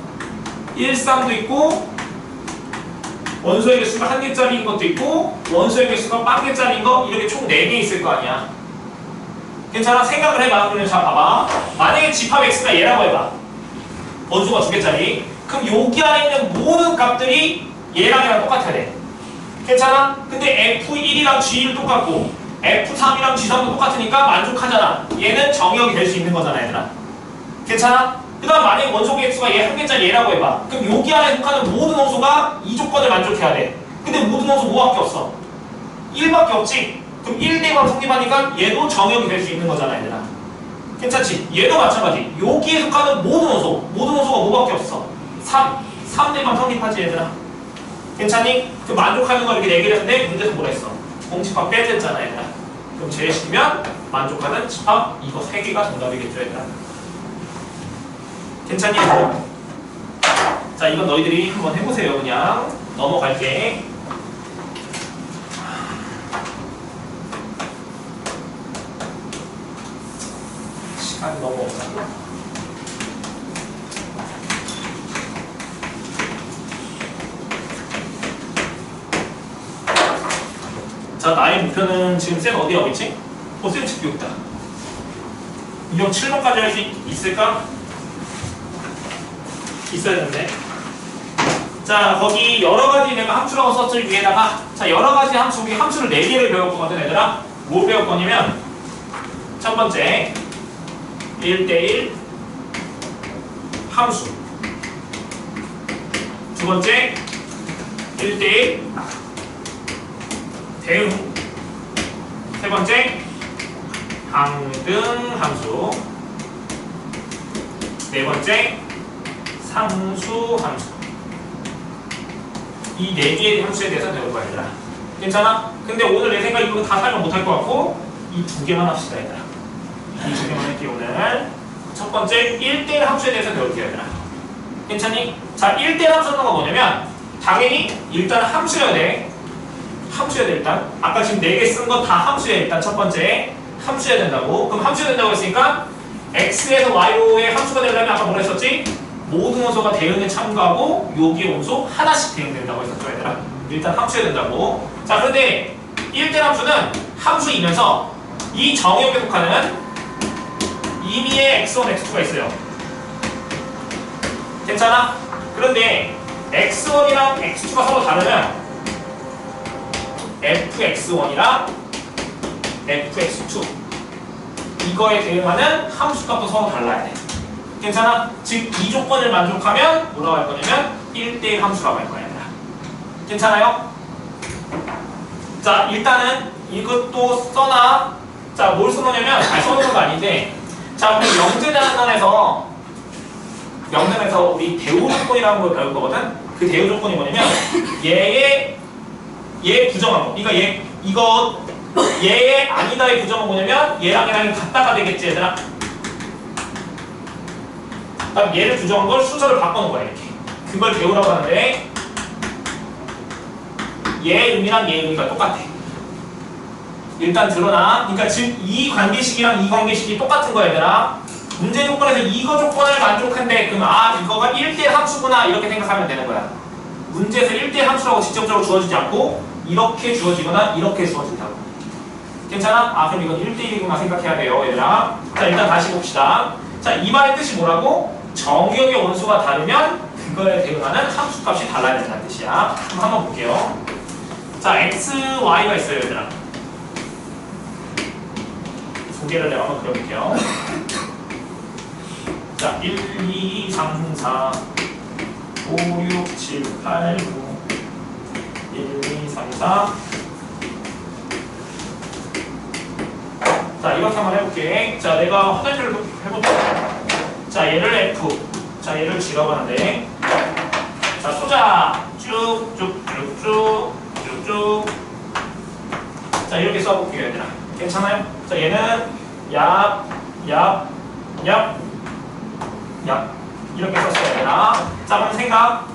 1, 3도 있고 원소의 개수가 1개짜리인 것도 있고 원소의 개수가 0개짜리인 거 이렇게 총 4개 있을 거 아니야. 괜찮아? 생각을 해봐. 그러면 자, 봐봐. 만약에 집합 X가 얘라고 해봐. 원소가 2개짜리. 그럼 여기 안에 있는 모든 값들이 얘랑 똑같아야 돼. 괜찮아? 근데 F1이랑 G1 똑같고 F3이랑 G3도 똑같으니까 만족하잖아. 얘는 정역이 될 수 있는 거잖아, 얘들아. 괜찮아? 그 다음 만약에 원소 개수가 얘 1개짜리 얘라고 해봐. 그럼 여기 안에 속하는 모든 원소가 이 조건을 만족해야 돼. 근데 모든 원소 뭐밖에 없어? 1밖에 없지? 그럼 1대만 성립하니까 얘도 정역이 될 수 있는 거잖아, 얘들아. 괜찮지? 얘도 마찬가지. 여기에 속하는 모든 원소가 뭐밖에 없어? 3대만 성립하지, 얘들아. 괜찮니? 그 만족하는 거 이렇게 4개를 했는데 문제에서 뭐라 했어? 공집합 빼졌잖아, 얘들아. 그럼 제시키면 만족하는 집합 이거 3개가 정답이겠죠, 얘들아. 괜찮니? 자, 이건 너희들이 한번 해보세요. 그냥 넘어갈게. 시간이 너무 없다. 자, 나의 목표는 지금 쌤 어디에 하고 있지? 쌤 지금 여기 있다. 이형 7번까지 할 수 있을까? 있어야 되는데. 자, 거기 여러가지 내가 함수라고 썼을 위에다가, 자, 여러가지 함수, 우리 함수를 4개를 배울 거거든, 얘들아. 뭘 배울 거냐면, 첫 번째, 1대1 함수. 두 번째, 1대1 대응. 세 번째, 항등 함수. 네 번째, 상수 함수. 이 4개의 함수에 대해서 배울 거야, 얘들아. 괜찮아? 근데 오늘 내 생각 이거 다 설명 못할 것 같고 이 2개만 합시다, 얘들아. 이 2개만 할게요, 오늘. 첫 번째, 1대1 함수에 대해서 배울게요, 얘들아. 괜찮니? 자, 1대1 함수는 뭐냐면 당연히 일단 함수여야 돼. 함수여야 돼, 일단. 아까 지금 4개 쓴 거 다 함수야, 일단 첫 번째. 함수여야 된다고. 그럼 함수여야 된다고 했으니까 x에서 y로의 함수가 되려면 아까 뭐라 했었지? 모든 원소가 대응에 참가하고 여기에 원소 하나씩 대응된다고 했었죠, 얘들아. 일단 함수여야 된다고. 자, 그런데 1대1 함수는 함수이면서 이 정역에 속하는 임의의 x1, x2가 있어요. 괜찮아? 그런데 x1이랑 x2가 서로 다르면 fx1이랑 fx2 이거에 대응하는 함수값도 서로 달라야 돼. 괜찮아? 즉 이 조건을 만족하면 뭐라고 할 거냐면 1대1 함수라고 할 거야. 괜찮아요? 자, 일단은 이것도 써놔. 자, 뭘 써놓냐면 써놓은 거 아닌데, 자, 우리 명제단에서 우리 대우 조건이라는 걸 배울 거거든. 그 대우 조건이 뭐냐면 얘 부정한 거. 그러니까 얘의 아니다의 부정은 뭐냐면 얘랑 같다가 되겠지, 얘들아. 그럼 얘를 부정한 걸 순서를 바꿔놓은 거야, 이렇게. 그걸 배우라고 하는데 얘 의미랑 얘 의미가 똑같아. 일단 드러나. 그러니까 즉 이 관계식이랑 이 관계식이 똑같은 거야, 얘들아. 문제 조건에서 이거 조건을 만족한데 그럼 이거가 1대1 함수구나 이렇게 생각하면 되는 거야. 문제에서 1대1 함수라고 직접적으로 주어지지 않고 이렇게 주어지거나 이렇게 주어진다고. 괜찮아? 그럼 이건 1대1이구나 생각해야 돼요, 얘들아. 자, 일단 다시 봅시다. 자, 이 말의 뜻이 뭐라고? 정역의 원소가 다르면 그거에 대응하는 함수값이 달라야 된다는 뜻이야. 그럼 한번 볼게요. 자, x, y가 있어요, 얘들아. 두 개를 내가 한번 그려볼게요. 자, 1, 2, 3, 4, 5, 6, 7, 8, 9 1, 2, 3, 4 자, 이렇게 한번 해볼게. 자, 내가 화살표를 해볼게. 자, 얘를 F. 자, 얘를 G라고 하는데. 자, 쏘자. 쭉쭉쭉쭉쭉쭉. 자, 이렇게 써볼게요, 얘들아. 괜찮아요? 자, 얘는 얍. 이렇게 썼어요, 얘들아. 자, 그럼 생각.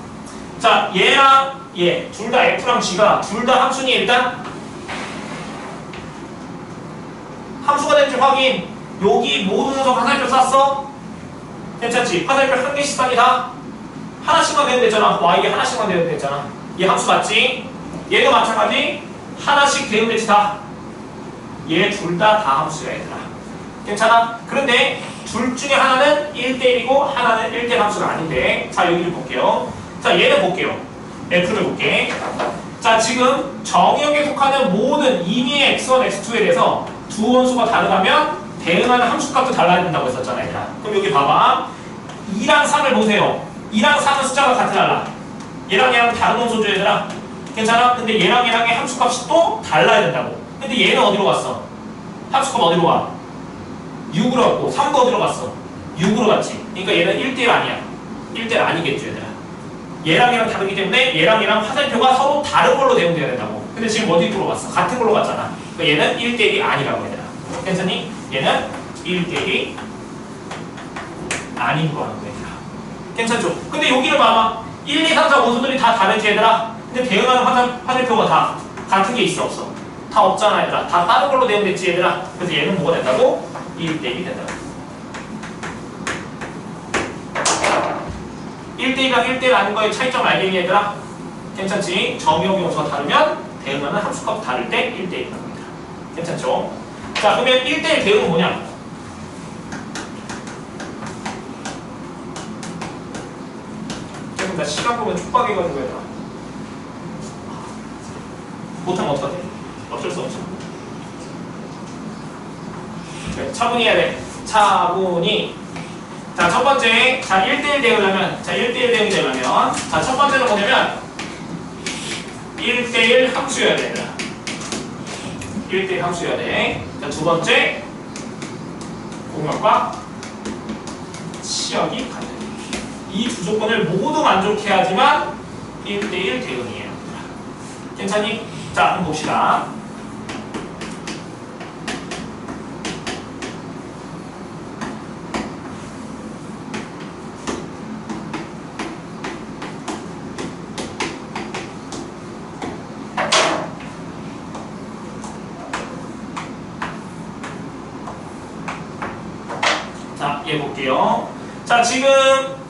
자, 얘랑 얘, 둘 다 F랑 G가 둘 다 함수니 일단 함수가 된지 확인. 여기 모든 녀석 화살표 쐈어? 괜찮지? 화살표 한 개씩 쐈니 다? 하나씩만 되면 되잖아. Y에 하나씩만 되면 되잖아. 얘 함수 맞지? 얘도 마찬가지. 하나씩 되면 되지 다. 얘 둘 다 함수야, 얘들아. 괜찮아? 그런데 둘 중에 하나는 1대1이고 하나는 1대1 함수가 아닌데. 자, 여기를 볼게요. 자, 얘를 볼게요. F를 볼게. 자, 지금 정역에 속하는 모든 임의의 x1, x2에 대해서 두 원소가 다르다면 대응하는 함수값도 달라야 된다고 했었잖아, 얘들아. 그럼 여기 봐봐. 2랑 3을 보세요. 2랑 3은 숫자가 같아 달라. 얘랑 다른 원소죠, 얘들아. 괜찮아? 근데 얘랑 얘랑의 함수값이 또 달라야 된다고. 근데 얘는 어디로 갔어? 함수값 어디로 가? 6으로 갔고 3도 어디로 갔어? 6으로 갔지. 그러니까 얘는 1대1 아니야. 1대1 아니겠죠 얘들아. 얘랑 얘랑 다르기 때문에 얘랑 얘랑 화살표가 서로 다른 걸로 대응돼야 된다고. 근데 지금 어디 걸로 갔어? 같은 걸로 갔잖아. 그러니까 얘는 1대1이 아니라고 얘들아. 괜찮니? 얘는 1대1이 아닌 거라고 얘들아. 괜찮죠? 근데 여기를 봐봐. 1, 2, 3, 4 원소들이 다 다르지 얘들아. 근데 대응하는 화살표가 다 같은 게 있어 없어? 다 없잖아 얘들아. 다 다른 걸로 대응됐지 얘들아. 그래서 얘는 뭐가 된다고? 1대1이 된다고. 1대1이랑 1대1 아닌 거의 차이점을 알겠니 얘들아? 괜찮지? 정의역 요소가 다르면 대응하는 함수값 다를 때 1대1이 나옵니다. 괜찮죠? 자 그러면 1대1 대응은 뭐냐? 지금 나 시간 보면 촉박해가지고 얘들아. 못하면 어떡하지? 어쩔 수 없죠. 그래, 차분히 해야 돼. 차분히. 자, 첫 번째. 자, 1대1 대응하려면, 자, 1대1 대응이 되려면, 자, 첫 번째는 뭐냐면, 1대1 함수여야 돼. 1대1 함수여야 돼. 자, 두 번째. 공역과 치역이 같은. 이 두 조건을 모두 만족해야지만 1대1 대응이에요. 괜찮니? 자, 그럼 봅시다. 자, 얘 볼게요. 자, 지금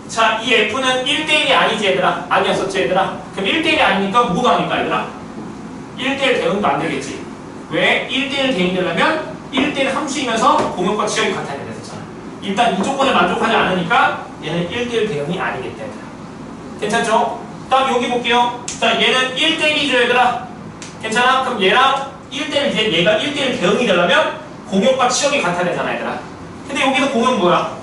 자, 이 F는 1대1이 아니지 얘들아? 아니었었지 얘들아? 그럼 1대1이 아니니까 뭐가 아닐까 얘들아? 1대1 대응도 안 되겠지. 왜? 1대1 대응이 되려면 1대1 함수이면서 공역과 치역이 같아야 되잖아. 일단 이 조건을 만족하지 않으니까 얘는 1대1 대응이 아니겠다 얘들아. 괜찮죠? 다음 여기 볼게요. 자, 얘는 1대1이죠 얘들아. 괜찮아? 그럼 얘랑 1대1 얘가 1대1 대응이 되려면 공역과 치역이 같아야 되잖아 얘들아. 근데 여기서 공역 뭐야?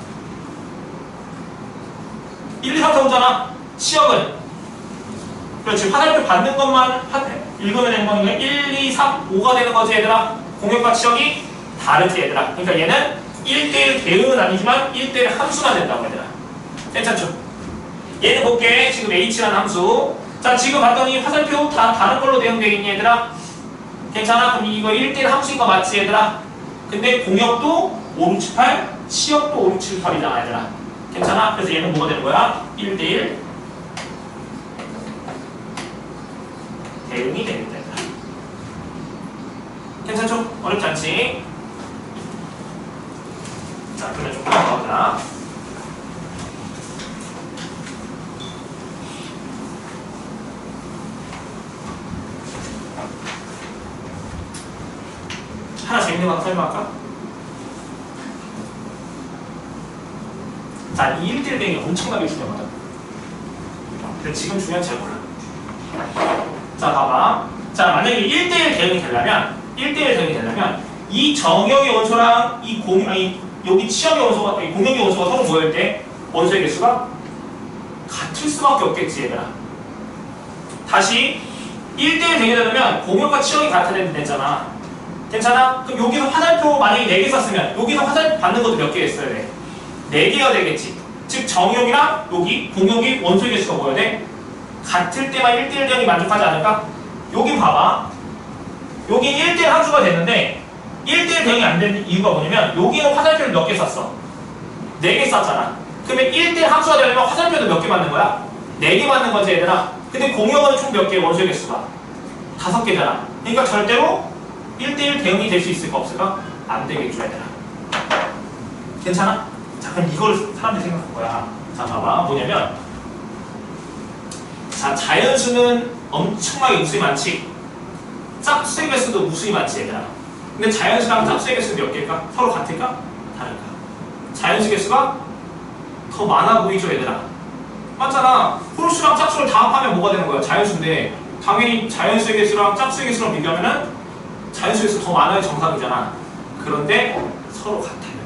1, 2, 3, 4, 5잖아. 치역은 그렇지. 화살표 받는 것만 읽으면 되는 거니까 1, 2, 3, 5가 되는 거지 얘들아. 공역과 치역이 다르지 얘들아. 그러니까 얘는 1대1 대응은 아니지만 1대1 함수가 된다고 얘들아. 괜찮죠? 얘는 볼게. 지금 H라는 함수. 자, 지금 봤더니 화살표 다 다른 걸로 대응되겠니 얘들아? 괜찮아? 그럼 이거 1대1 함수인 거 맞지 얘들아? 근데 공역도 5, 6, 7, 8, 치역도 5, 6, 7, 8이잖아 얘들아. 괜찮아? 그래서 얘는 뭐가 되는 거야? 1대1 대응이 되겠다. 괜찮죠? 어렵지 않지? 자, 그러면 좀 가보자. 하나 재밌는 거 설명할까? 자, 이 1대1 대응이 엄청나게 중요하거든. 근데 지금 중요한지 잘 몰라. 자, 봐봐. 자, 만약에 1대1 대응이 되려면 이 정역의 원소랑 여기 치역의 원소가, 공역의 원소가 서로 모일 때 원소의 개수가 같을 수밖에 없겠지, 얘들아. 다시 1대1 대응이 되려면 공역과 치역이 같아야 되잖아. 괜찮아? 그럼 여기서 화살표 만약에 4개 썼으면 여기서 화살표 받는 것도 몇 개 있어야 돼? 4개가 되겠지. 즉 정역이랑 여기 공역이 원소의 개수가 뭐여야 돼? 같을 때만 1대1 대응이 만족하지 않을까? 여기 봐봐. 여기 1대1 함수가 됐는데 1대1 대응이 안 되는 이유가 뭐냐면 여기는 화살표를 몇 개 썼어? 4개 썼잖아. 그러면 1대1 함수가 되려면 화살표도 몇 개 맞는 거야? 4개 맞는 거지 얘들아. 근데 공역은 총 몇 개? 원소의 개수가 5개잖아. 그러니까 절대로 1대1 대응이 될 수 있을까 없을까? 안 되겠죠 얘들아. 괜찮아? 자, 그럼 이걸 사람들이 생각할 거야. 자, 봐봐. 뭐냐면 자, 자연수는 엄청나게 무수히 많지. 짝수의 개수도 무수히 많지 얘들아. 근데 자연수랑 짝수의 개수 몇 개일까? 서로 같을까? 다를까? 자연수 개수가 더 많아 보이죠 얘들아. 맞잖아. 홀수랑 짝수를 다 합하면 뭐가 되는 거야? 자연수인데 당연히 자연수의 개수랑 짝수의 개수랑 비교하면은 자연수의 개수 더 많아야 정상이잖아. 그런데 서로 같아요.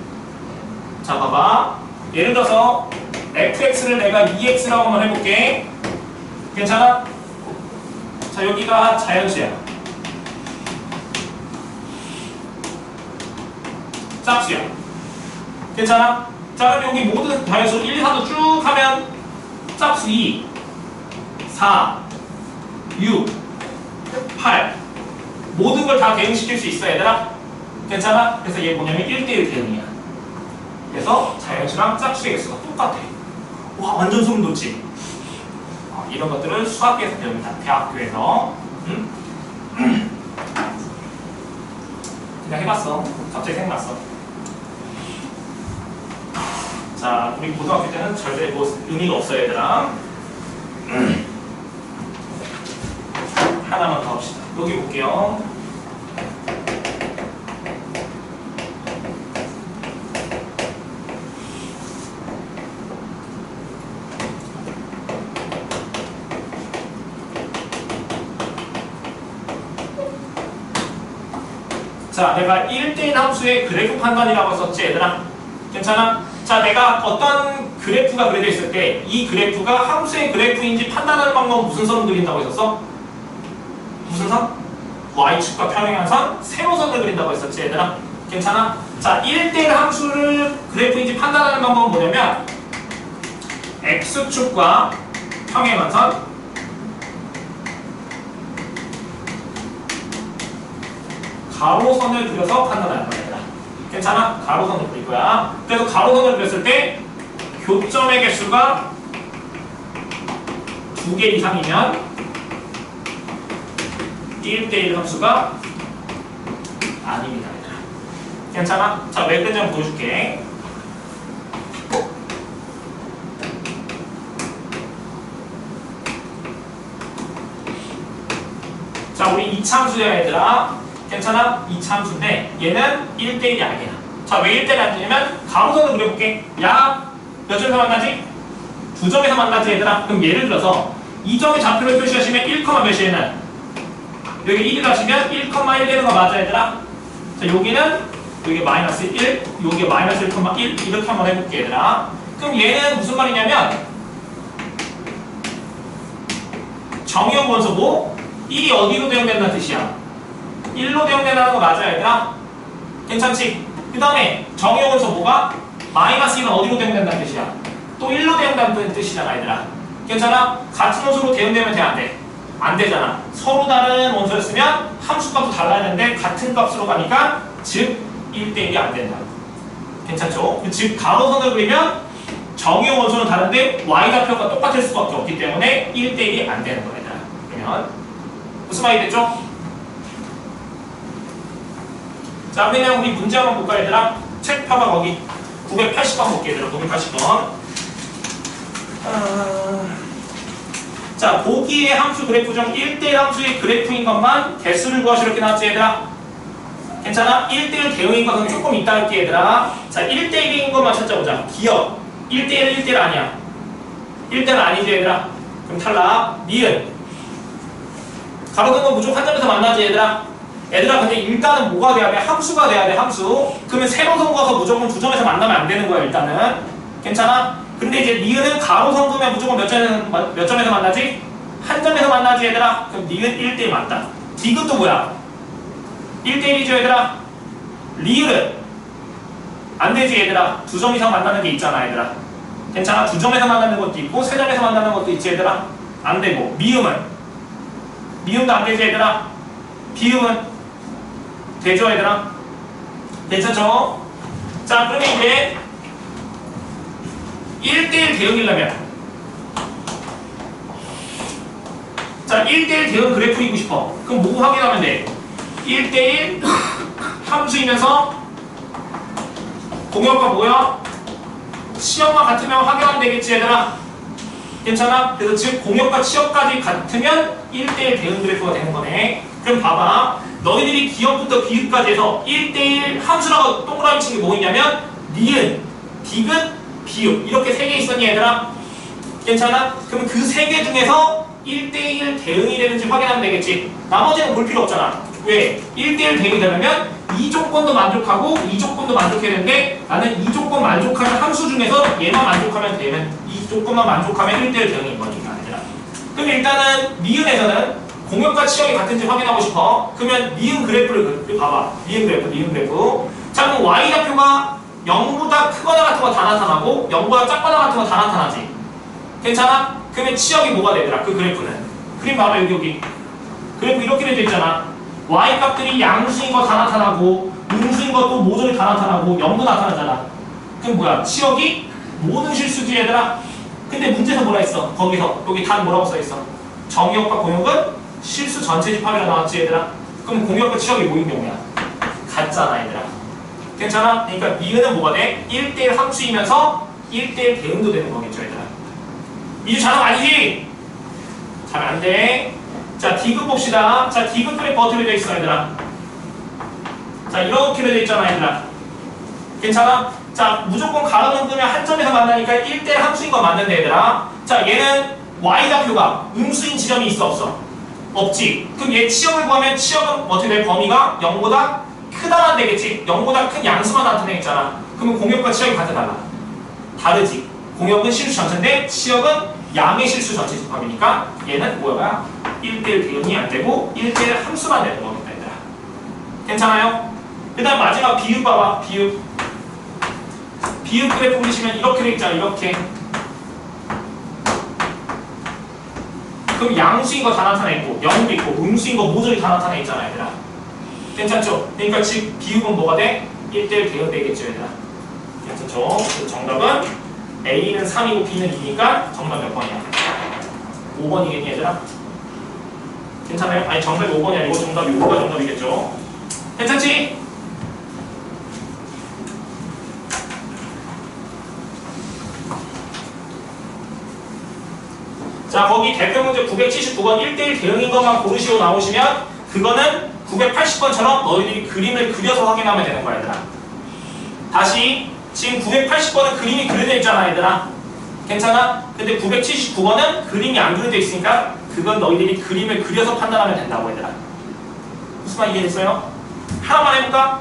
자, 봐봐. 예를 들어서 fx를 내가 2x라고 한번 해볼게. 괜찮아? 자, 자, 여기가 자연수야. 짝수야. 괜찮아? 자, 그럼 여기 모든 자연수 1, 2, 4도 쭉 하면 짝수 2, 4, 6, 8 모든 걸 다 대응시킬 수 있어 얘들아. 괜찮아? 그래서 얘 뭐냐면 1대1 대응이야. 그래서 자연수랑 짝수의 개수가 똑같아. 와, 완전 소름 돋지? 이런 것들을 수학계에서 배웁니다. 대학교에서. 그냥 해봤어. 갑자기 생각났어. 자, 우리 고등학교 때는 절대 뭐 의미가 없어요 얘들아. 하나만 더 합시다. 여기 볼게요. 자, 내가 1대1 함수의 그래프 판단이라고 썼지 얘들아. 괜찮아? 자, 내가 어떤 그래프가 그려져 있을 때 이 그래프가 함수의 그래프인지 판단하는 방법은 무슨 선을 그린다고 했었어? 무슨 선? Y축과 평행한 선, 세로선을 그린다고 했었지 얘들아. 괜찮아? 자, 1대1 함수를 그래프인지 판단하는 방법은 뭐냐면 X축과 평행한 선, 가로선을 그려서 판단하는 거야 얘들아. 괜찮아? 가로선을 그릴 거야. 그래서 가로선을 그렸을 때 교점의 개수가 2개 이상이면 1대1 함수가 아닙니다 얘들아. 괜찮아? 자, 왜 그런지 한번 보여줄게. 자, 우리 이차함수야 얘들아. 괜찮아? 이차함수인데 얘는 1대1이 아니야. 자, 왜 1대1이 아니냐면 가로선을 그려볼게. 야, 몇 점에서 만나지? 2점에서 만나지 얘들아. 그럼 예를 들어서 이 점의 좌표를 표시하시면 1, 몇이에는 여기 1을 하시면 1,1 되는 거 맞아 얘들아? 자, 여기는 여기 마이너스 1, 여기 마이너스 1,1 이렇게 한번 해볼게 얘들아. 그럼 얘는 무슨 말이냐면 정의용 원소고 1이 어디로 대응된다는 뜻이야? 1로 대응된다는 거 맞아 얘들아? 괜찮지? 그 다음에 정의용 원소 뭐가? 마이너스 1은 어디로 대응된다는 뜻이야? 또 1로 대응된다는 뜻이잖아 얘들아. 괜찮아? 같은 원소로 대응되면 돼 안 돼? 안 되잖아. 서로 다른 원소였으면 함수값도 달라야 되는데 같은 값으로 가니까 즉 1대1이 안 된다. 괜찮죠? 즉 가로선을 그리면 정의용 원소는 다른데 y좌표가 똑같을 수밖에 없기 때문에 1대1이 안 되는 거야 얘들아. 그러면 무슨 말이 됐죠? 자, 그러면 우리 문제 한번 볼까 얘들아? 책 펴봐 거기 980번 볼게 얘들아. 980번. 자, 보기의 함수 그래프 중 1대1 함수의 그래프인 것만 개수를 구하시오 이렇게 나왔지 얘들아? 괜찮아? 1대1 대응인 것은 조금 이따 할게 얘들아. 자, 1대1인 것만 찾아보자. 기억 1대1은 1대1 아니야. 1대1 아니지 얘들아. 그럼 탈락. 니은 가로등 건 무조건 한 점에서 만나지 얘들아. 얘들아, 근데 일단은 뭐가 돼야 돼? 함수가 돼야 돼. 함수. 그러면 세로선 가서 무조건 2점에서 만나면 안 되는 거야 일단은. 괜찮아? 근데 이제 니은은 가로선 그면 무조건 몇 점에서 만나지? 한 점에서 만나지 얘들아. 그럼 니은 1대1 맞다. 디귿도 뭐야? 1대1이죠 얘들아. 리을은 안 되지 얘들아. 2점 이상 만나는 게 있잖아 얘들아. 괜찮아? 2점에서 만나는 것도 있고 3점에서 만나는 것도 있지 얘들아. 안 되고 미음도 안 되지 얘들아. 비음은 되죠 얘들아. 괜찮죠? 자, 그러면 이제 1대1 대응이려면 자, 1대1 대응 그래프 그리고 싶어. 그럼 뭐 확인하면 돼? 1대1 함수이면서 공역과 뭐야? 치역과 같으면 확인하면 되겠지 얘들아. 괜찮아? 그래서 즉 공역과 치역까지 같으면 1대1 대응 그래프가 되는 거네. 그럼 봐봐. 너희들이 기역부터 비읍까지 해서 1대1 함수라고 동그라미 친 게 뭐냐면 니은, 디귿, 비읍 이렇게 3개 있었니 얘들아? 괜찮아? 그럼 그 3개 중에서 1대1 대응이 되는지 확인하면 되겠지. 나머지는 볼 필요 없잖아. 왜? 1대1 대응이 되려면 이 조건도 만족하고 이 조건도 만족해야 되는데 나는 이 조건 만족하는 함수 중에서 얘만 만족하면 되면 이 조건만 만족하면 1대1 대응인 거니까 얘들아. 그럼 일단은 니은에서는 공역과 치역이 같은지 확인하고 싶어. 그러면 니은 그래프를 봐봐. 니은 그래프. 자, 그럼 y좌표가 0보다 크거나 같은 거 다 나타나고 0보다 작거나 같은 거 다 나타나지. 괜찮아? 그러면 치역이 뭐가 되더라? 그 그래프는. 그림 봐봐, 여기. 그래프 이렇게 되어 있잖아. y값들이 양수인 거 다 나타나고 음수인 것도 모조리 다 나타나고 0도 나타나잖아. 그럼 뭐야? 치역이 모든 실수지 얘들아. 근데 문제에서 뭐라 했어? 거기서 여기 단 뭐라고 써있어? 정역과 공역은 실수 전체 집합이라 나왔지 얘들아. 그럼 공역과 치역이 뭐인 경우야? 같잖아 얘들아. 괜찮아? 그러니까 니은은 뭐가 돼? 1대1 함수이면서 1대1 대응도 되는 거겠죠 얘들아. 이주 잘하면 아니지? 잘 안돼. 자, 디귿 봅시다. 자, 디귿 그래프 어떻게 되어 있어 얘들아? 자, 이렇게 되어 있잖아 얘들아. 괜찮아? 자, 무조건 가로 넘으면 한 점에서 만나니까 1대1 함수인 거 맞는데 얘들아. 자, 얘는 y좌표가 음수인 지점이 있어 없어? 없지. 그럼 얘 치역을 구하면 치역은 어떻게 돼? 범위가 0보다 크다만 되겠지? 0보다 큰 양수만 나타내겠잖아. 그러면 공역과 치역이 같아 달라? 다르지. 공역은 실수 전체인데 치역은 양의 실수 전체 집합이니까 얘는 뭐야? 1대1 대응이 안 되고 1대1 함수만 되는 겁니다 얘들아. 괜찮아요? 그 다음 마지막 비읍 봐봐. 비읍 그래프 보시면 이렇게 돼 있잖아. 이렇게. 그럼 양수인 거 다 나타나 있고 0도 있고 음수인 거 모조리 다 나타나 있잖아 얘들아. 괜찮죠? 그러니까 즉 비읍은 뭐가 돼? 1대1 대응 되겠죠 얘들아. 괜찮죠? 그 정답은 A는 3이고 B는 2니까 정답 몇 번이야? 5번이겠니 얘들아? 괜찮아요? 아니 정답이 5번이 아니고 정답이 5가 정답이겠죠? 괜찮지? 자, 거기 대표 문제 979번 1대1 대응인 것만 고르시고 나오시면 그거는 980번처럼 너희들이 그림을 그려서 확인하면 되는 거야 얘들아. 다시 지금 980번은 그림이 그려져 있잖아 얘들아. 괜찮아? 근데 979번은 그림이 안 그려져 있으니까 그건 너희들이 그림을 그려서 판단하면 된다고 얘들아. 무슨 말 이해됐어요? 하나만 해볼까?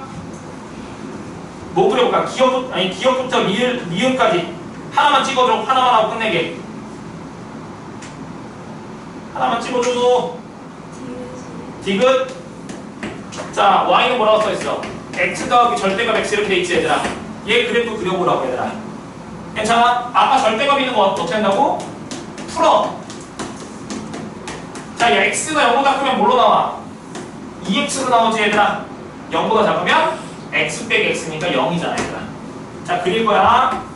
뭐 그려볼까? 기억부터 미음까지 하나만 찍어줘. 하나만 하고 끝내게. 하나만 찍어줘. 디귿. 자, y는 뭐라고 써있어? x 더하기 절대값 x 이렇게 돼있지 얘들아. 얘 그래프 그려보라고 얘들아. 괜찮아? 아까 절대값 있는 거 어떻게 한다고? 풀어. 자, 얘 x가 0보다 크면 뭘로 나와? 2x로 나오지 얘들아. 0보다 작으면 x 빼기 x니까 0이잖아 얘들아. 자, 그릴 거야.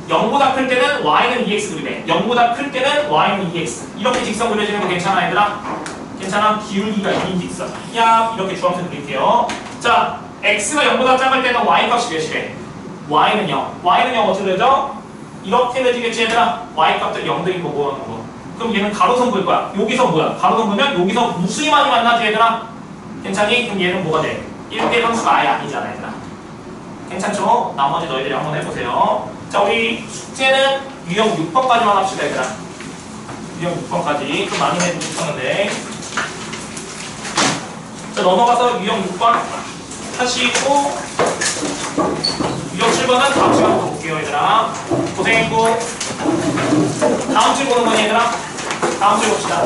0보다 클 때는 y는 2x 그리네. 0보다 클 때는 y는 2x. 이렇게 직선 그려지는 거 괜찮아 얘들아? 괜찮아? 기울기가 2인 직선. 야, 이렇게 주황색 그릴게요. 자, x가 0보다 작을 때는 y값이 몇이래? y는 0. y는 0 어떻게 되죠? 이렇게 되지겠지 얘들아? y값들 0대인 거고 하는 거. 그럼 얘는 가로선 그릴 거야. 여기서 뭐야? 가로선 그리면 여기서 무수히만이 만나지 얘들아? 괜찮니? 그럼 얘는 뭐가 돼? 1대 함수가 아예 아니잖아 얘들아. 괜찮죠? 나머지 너희들이 한번 해보세요. 자, 우리 숙제는 유형 6번까지만 합시다 얘들아. 유형 6번까지 좀 많이 해보고 싶었는데. 자, 넘어가서 유형 6번 하시고 유형 7번은 다음 시간에 또 볼게요 얘들아. 고생했고 다음 주 보는 거니 얘들아? 다음 주에 봅시다.